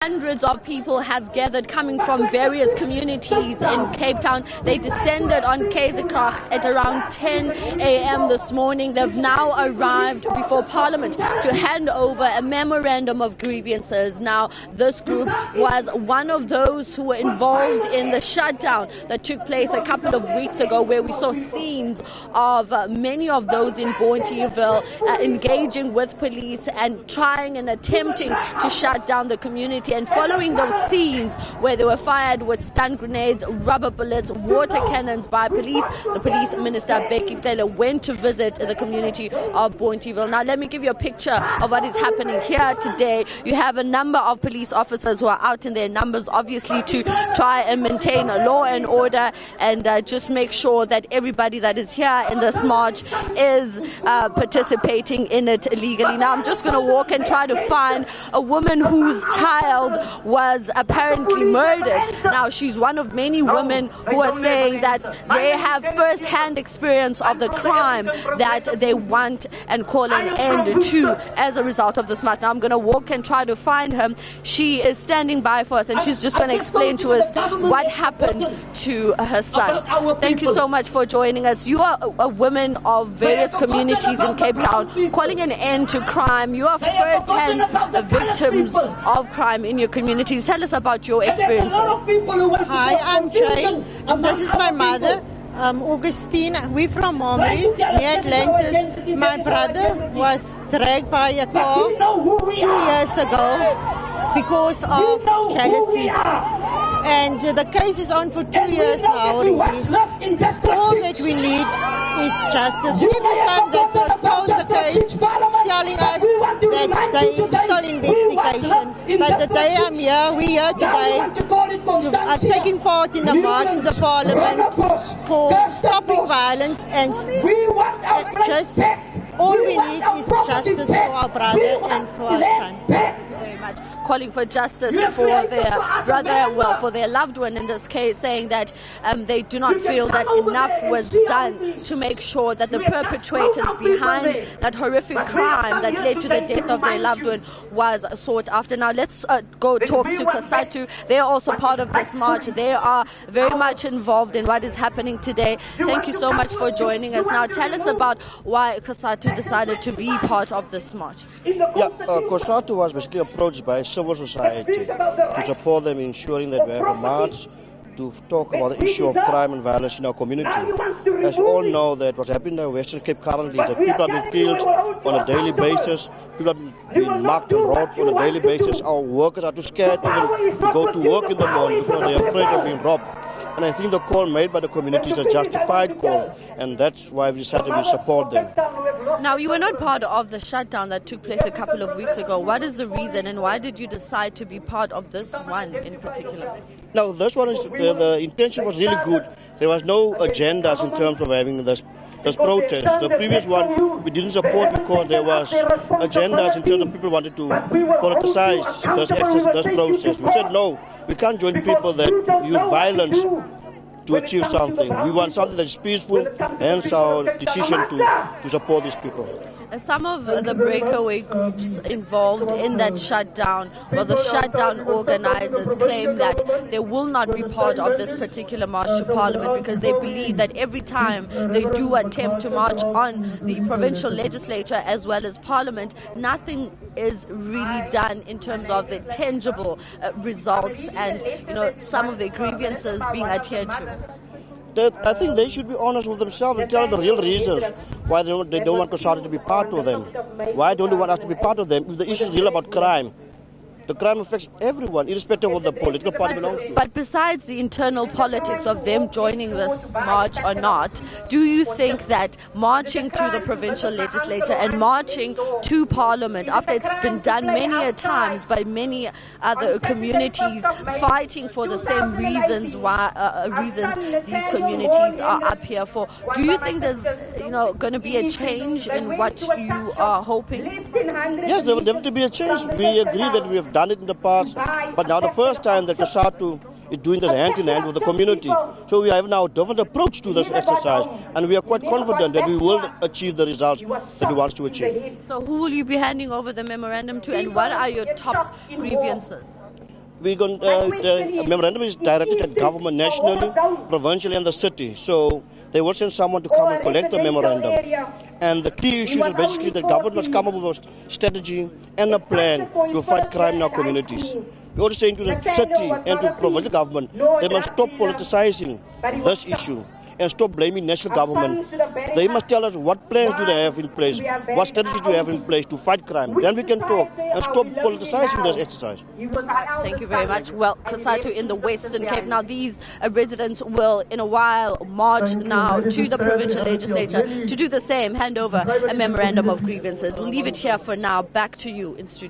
Hundreds of people have gathered coming from various communities in Cape Town. They descended on Keizersgracht at around 10 a.m. this morning. They've now arrived before Parliament to hand over a memorandum of grievances. Now, this group was one of those who were involved in the shutdown that took place a couple of weeks ago, where we saw scenes of many of those in Bonteheuwel engaging with police and trying and attempting to shut down the community. And following those scenes where they were fired with stun grenades, rubber bullets, water cannons by police, the police minister Becky Cele went to visit the community of Bonteheuwel. Now let me give you a picture of what is happening here today. You have a number of police officers who are out in their numbers, obviously to try and maintain law and order and just make sure that everybody that is here in this march is participating in it legally. Now I'm just going to walk and try to find a woman whose child was apparently murdered. Now she's one of many women who are saying that they have first-hand experience of the crime that they want and call an end to as a result of this march. Now I'm going to walk and try to find her. She is standing by for us and she's just going to explain to us what happened to her son. Thank you so much for joining us. You are a woman of various communities in Cape Town calling an end to crime. You are first-hand victims of crime in your communities. Tell us about your experiences. Hi, I'm Jane. This is my mother, Augustine. We're from Momri, near Atlantis. My brother was dragged by a car 2 years ago because of jealousy. And the case is on for 2 years now already. All that we need is justice. Every time they postpone the case, telling us that they still investigation. But the day I'm here, we're here today, taking part in the march to the Parliament for stopping violence and just all we need is justice for our brother and for our son. Calling for justice for their brother, well, for their loved one in this case, saying that they do not feel that enough was done to make sure that the perpetrators behind that horrific crime that led to the death of their loved one was sought after. Now let's go talk to Kasatu. They are also part of this march. They are very much involved in what is happening today. Thank you so much for joining us. Now tell us about why Kasatu decided to be part of this march. Yeah, Kasatu was basically approached by civil society to support them, ensuring that we have a march to talk about the issue of crime and violence in our community. As we all know, that what's happening in Western Cape currently is that people are being killed on a daily basis, people are being mugged and robbed on a daily basis. Our workers are too scared even to go to work in the morning because they are afraid of being robbed. And I think the call made by the community is a justified call, and that's why we decided to support them. Now, you were not part of the shutdown that took place a couple of weeks ago. What is the reason, and why did you decide to be part of this one in particular? Now, this one, the intention was really good. There was no agendas in terms of having this protest. The previous one we didn't support because there was agendas in terms of people wanted to politicize this process. We said no, we can't join people that use violence to achieve something. We want something that is peaceful, hence our decision to support these people. Some of the breakaway groups involved in that shutdown, well, the shutdown organizers claim that they will not be part of this particular march to Parliament because they believe that every time they do attempt to march on the provincial legislature as well as Parliament, nothing is really done in terms of the tangible results and, some of their grievances being adhered to. I think they should be honest with themselves and tell them the real reasons why they don't want Kasatu to be part of them. Why don't they want us to be part of them? If the issue is real about crime, the crime affects everyone, irrespective of what the political party belongs to. But besides the internal politics of them joining this march or not, do you think that marching to the provincial legislature and marching to Parliament, after it's been done many a times by many other communities fighting for the same reasons these communities are up here for, do you think there's going to be a change in what you are hoping? Yes, there will definitely be a change. We agree that we have done it in the past, but now the first time that Kasatu is doing this hand in hand with the community. So we have now a different approach to this exercise, and we are quite confident that we will achieve the results that we want to achieve. So who will you be handing over the memorandum to, and what are your top grievances? The memorandum is directed at government nationally, provincially, and the city. So they will send someone to come and collect the memorandum. And the key issue is basically the government must come up with a strategy and a plan to fight crime in our communities. We also saying to the city and to provincial government, they must stop politicizing this issue and stop blaming national government. They must tell us what plans do they have in place, what strategies do they have in place to fight crime. Then we can talk and stop politicizing this exercise. Thank you very much. Well, Kusatu in the Western Cape. Now, these residents will, in a while, march now to the provincial legislature to do the same, hand over a memorandum of grievances. We'll leave it here for now. Back to you in studio.